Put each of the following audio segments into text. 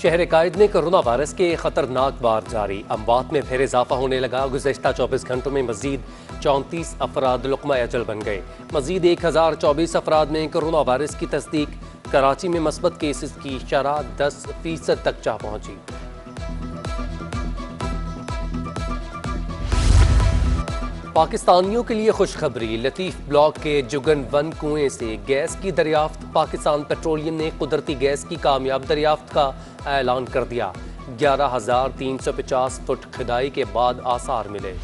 शहर कायद में corona virus के खतरनाक बार जारी, अमवात में फिर इजाफा होने लगा। गुज़श्ता 24 घंटों में मजीद 34 अफराद लुक़मा अजल बन गए। मजीद 1024 अफराद में कोरोना वायरस की तस्दीक। कराची में मस्बत केसेस की शरह 10% तक जा पहुंची। पाकिस्तानियों के लिए खुशखबरी, लतीफ़ ब्लॉक के जुगन वन कुएं से गैस की दरियाफ्त। पाकिस्तान पेट्रोलियम ने कुदरती गैस की कामयाब दरियाफ्त का ऐलान कर दिया। 11,350 फुट खुदाई के बाद आसार मिले।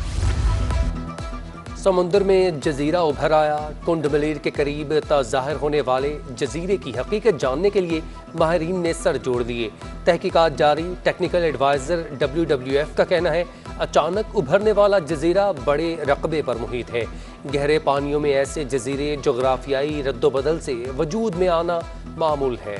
समुंदर में जजीरा उभर आया। कुंड मलीर के करीब ज़ाहिर होने वाले जजीरे की हकीकत जानने के लिए माहिरीन ने सर जोड़ दिए। तहकीकात जारी। टेक्निकल एडवाइज़र WWF का कहना है अचानक उभरने वाला जजीरा बड़े रकबे पर मुहित है। गहरे पानियों में ऐसे जजीरे जोग्राफियाई रद्दोबदल से वजूद में आना मामूल है।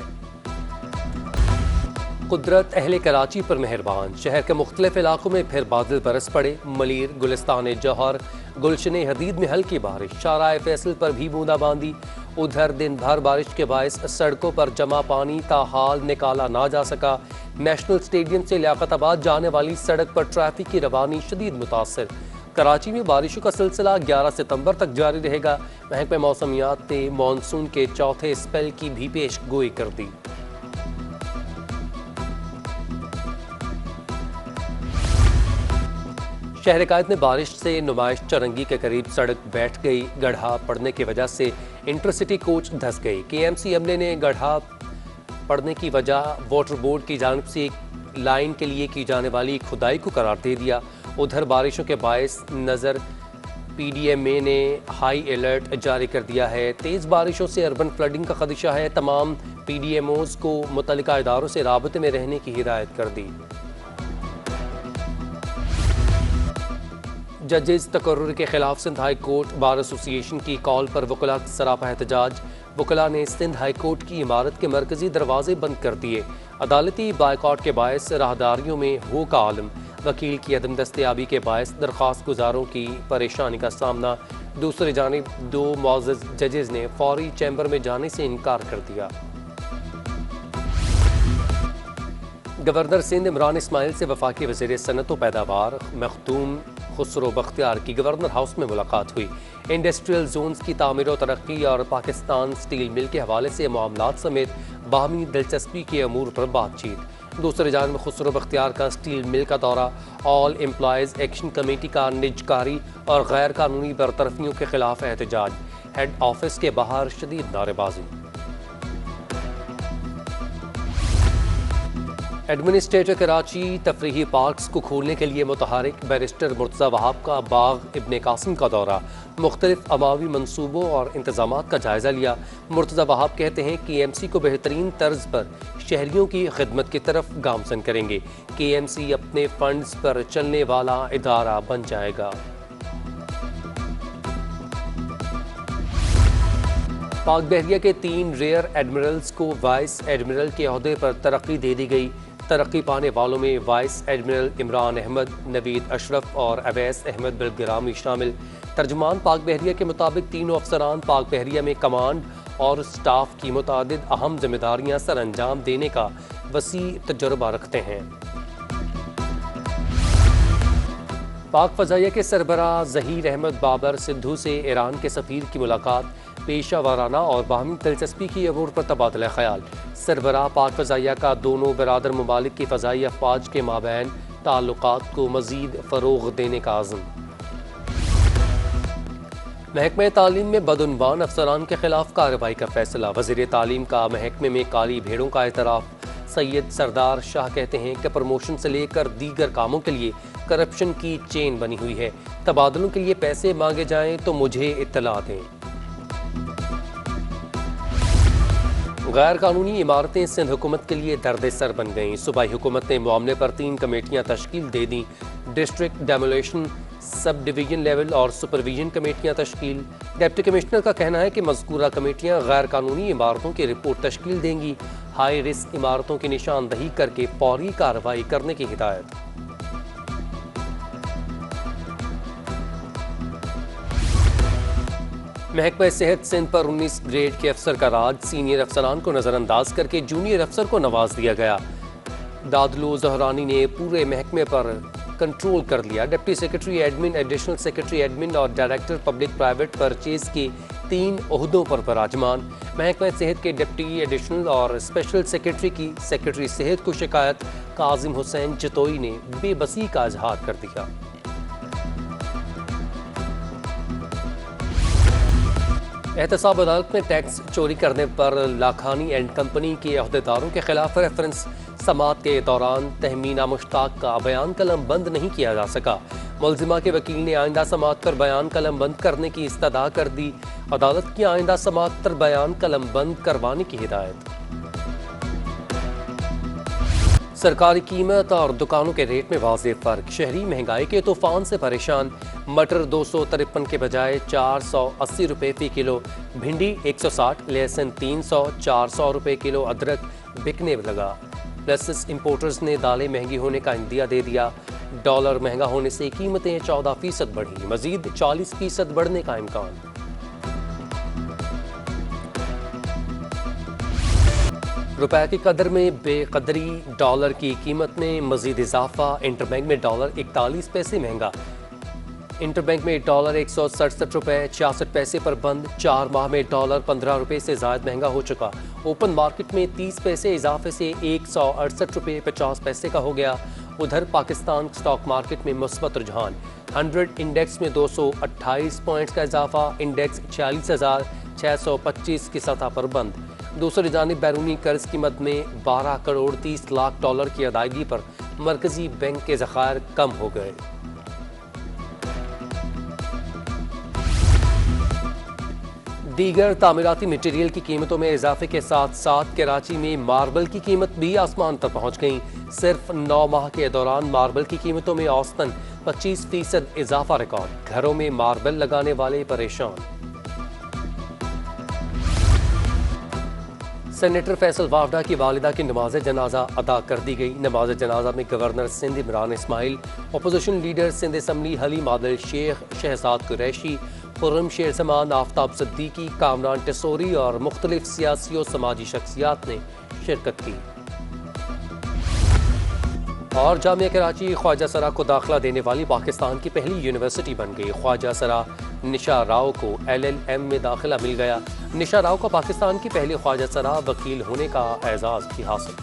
कुदरत अहले कराची पर मेहरबान। शहर के मुख्तलिफ इलाकों में फिर बादल बरस पड़े। मलीर, गुलिस्तान जौहर, गुलशन हदीद में हल्की बारिश। शाहराह फैसल पर भी बूंदाबांदी। उधर दिन भर बारिश के बायस सड़कों पर जमा पानी ताहाल निकाला ना जा सका। नेशनल स्टेडियम से लियाकताबाद जाने वाली सड़क पर ट्रैफिक की रवानी शदीद मुतासर। कराची में बारिशों का सिलसिला 11 सितंबर तक जारी रहेगा। महकमे मौसमियात ने मानसून के चौथे स्पेल की भी पेश गोई कर दी। शहर कायद में बारिश से नुमाइश चरंगी के करीब सड़क बैठ गई। गड्ढा पड़ने की वजह से इंटरसिटी कोच धंस गई। KMC अमले ने गड्ढा पड़ने की वजह वाटर बोर्ड की जानिब से लाइन के लिए की जाने वाली खुदाई को करार दे दिया। उधर बारिशों के बायस नज़र PDMA ने हाई अलर्ट जारी कर दिया है। तेज़ बारिशों से अर्बन फ्लडिंग का खदशा है। तमाम PDMOs को मुतल्लिका इदारों से राबते में रहने की हिदायत कर दी। जजेस तकर्रुर के खिलाफ Sindh high court bar association की कॉल पर वकला सरापा एहतजाज। वकला ने सिंध हाई कोर्ट की इमारत के मरकजी दरवाजे बंद कर दिए। अदालती बायकॉट के बायस राहदारियों में हो का आलम। वकील की अदम दस्तयाबी के बायस दरख्वास्त गुजारों की परेशानी का सामना। दूसरी जानिब 2 मुअज़्ज़ज़ जजेस ने फौरी चैम्बर में जाने से इनकार कर दिया। गवर्नर सिंध इमरान इस्माइल से वफाकी वज़ीर सनअत व पैदावार मखदूम खुसरो बख्तियार की गवर्नर हाउस में मुलाकात हुई। इंडस्ट्रियल जोन्स की तामीर व तरक्की और पाकिस्तान स्टील मिल के हवाले से मामलात समेत बाहमी दिलचस्पी के अमूर पर बातचीत। दूसरे जानिब खुसरो बख्तियार का स्टील मिल का दौरा। ऑल एम्प्लॉयज़ एक्शन कमेटी का निजकारी और गैर कानूनी बरतरफियों के खिलाफ एहतजाज। हेड ऑफिस के बाहर शदीद नारेबाजी। एडमिनिस्ट्रेटर कराची तफरीही पार्क्स को खोलने के लिए मुतहरिक। बैरिस्टर मुर्तज़ा वहाब का बाग इब्ने कासिम का दौरा। मुख्तलिफ अमावी मनसूबों और इंतजामात का जायज़ा लिया। मुर्तज़ा वहाब कहते हैं KMC को बेहतरीन तर्ज पर शहरियों की खिदमत की तरफ गामजन करेंगे। KMC अपने फंड्स पर चलने वाला इदारा बन जाएगा। पाक बहरिया के 3 रेयर एडमिरल्स को वाइस एडमिरल के ओहदे पर तरक्की दे दी गई। तरक्की पाने वालों में वाइस एडमिरल इमरान अहमद, नवीद अशरफ और अवैस अहमद बिलग्रामी शामिल। तर्जुमान पाक बहरिया के मुताबिक तीनों अफसरान पाक बहरिया में कमांड और स्टाफ की मुतादिद अहम जिम्मेदारियां सर अंजाम देने का वसी तजुर्बा रखते हैं। पाक फ़ज़ाइया के सरबराह ज़हीर अहमद बाबर सिद्धू से ईरान के सफ़ीर की मुलाकात। पेशा वाराना और बाहमी दिलचस्पी की अमूर पर तबादला ख्याल। सरबराह पाक फ़ज़ाइया का दोनों बरादर ममालिक की फ़ज़ाई अफ़वाज के माबैन ताल्लुकात को मज़ीद फ़रोग़ देने का आज़म। महकमे तालीम में बदउनवान अफसरान के खिलाफ कार्रवाई का फैसला। वज़ीर तालीम का महकमे में काली भेड़ों का एतराफ़। सैयद सरदार शाह कहते हैं कि प्रमोशन से लेकर दीगर कामों के लिए करप्शन की चेन बनी हुई है। तबादलों के लिए पैसे मांगे जाएं तो मुझे इत्तला दें। गैर कानूनी इमारतें सिंध हुकूमत के लिए दर्द सर बन गईं। सूबाई हुकूमत ने मामले पर 3 कमेटियां तश्कील दे दी। District demolition, sub division level और सुपरविजन कमेटियां तश्कील। डिप्टी कमिश्नर का कहना है कि मज़कूरा कमेटियां गैर कानूनी इमारतों की रिपोर्ट तश्कील देंगी। हाई रिस्क इमारतों की निशानदही करके फौरी कार्रवाई करने की हिदायत। महकमा सेहत सिंध पर 19 ग्रेड के अफसर का राज। सीनियर अफसरान को नज़रअंदाज करके जूनियर अफसर को नवाज दिया गया। दादलो जहरानी ने पूरे महकमे पर कंट्रोल कर लिया। Deputy secretary admin, additional secretary admin और डायरेक्टर पब्लिक प्राइवेट परचेज के 3 ओहदों पर बराजमान। महकमा सेहत के डिप्टी, एडिशनल और स्पेशल सेक्रेटरी की सेक्रेटरी सेहत को शिकायत। काजिम हुसैन चितोई ने बेबसी का इजहार कर दिया। एहतसाब अदालत में टैक्स चोरी करने पर लाखानी एंड कंपनी के अहदेदारों के खिलाफ रेफरेंस समाअत के दौरान तहमीना मुश्ताक का बयान कलम बंद नहीं किया जा सका। मुलजिमा के वकील ने आइंदा समाअत पर बयान कलम बंद करने की इस्तदा कर दी। अदालत की आइंदा समाअत पर बयान कलम बंद करवाने की हिदायत। सरकारी कीमत और दुकानों के रेट में वाज़ेह फ़र्क। शहरी महंगाई के तूफान से परेशान। मटर 253 के बजाय 480 रुपये फ़ी किलो, भिंडी 160, लहसुन 300, 400 रुपये किलो अदरक बिकने लगा। प्लस इंपोर्टर्स ने दालें महंगी होने का इंदिया दे दिया। डॉलर महंगा होने से कीमतें 14% बढ़ी, मजीद 40% बढ़ने का इम्कान। रुपए की कदर में बेकदरी, डॉलर की कीमत में मजीद इजाफा। इंटरबैंक में डॉलर 41 पैसे महंगा। इंटरबैंक में डॉलर 167 रुपये 66 पैसे पर बंद। 4 माह में डॉलर 15 रुपये से ज़ायद महंगा हो चुका। ओपन मार्केट में 30 पैसे इजाफे से 168 रुपये 50 पैसे का हो गया। उधर पाकिस्तान स्टॉक मार्केट में मुस्बत रुझान। 100 इंडेक्स में 228 पॉइंट्स का इजाफा। इंडेक्स 46,625 की सतह पर बंद। दूसरी जानिब बैरूनी कर्ज की मद में 12 करोड़ 30 लाख डॉलर की अदायगी पर मरकजी बैंक के ज़खायर कम हो गए। दीगर तामीराती मटीरियल की कीमतों में इजाफे के साथ साथ कराची में मार्बल की कीमत भी आसमान पर पहुंच गई। सिर्फ 9 माह के दौरान मार्बल की कीमतों में औसतन 25% इजाफा रिकॉर्ड। घरों में मार्बल लगाने वाले परेशान। सेनेटर फैसल वावडा की वालिदा की नमाज जनाजा अदा कर दी गई। नमाज जनाजा में governor Sindh Imran Ismail, opposition leader Sindh assembly Haleem Adil Sheikh, Shahzad Qureshi, Khurram Sher Zaman, Aftab Siddiqui, Kamran Tessori और मुख्तलिफ सियासी और समाजी शख्सियात ने शिरकत की। और जामिया कराची ख्वाजा सरा को दाखिला देने वाली पाकिस्तान की पहली यूनिवर्सिटी बन गई। ख्वाजा सरा निशा राव को LLM में दाखिला मिल गया। निशा राव को पाकिस्तान की पहली ख्वाजा सरा वकील होने का एजाज़ भी हासिल।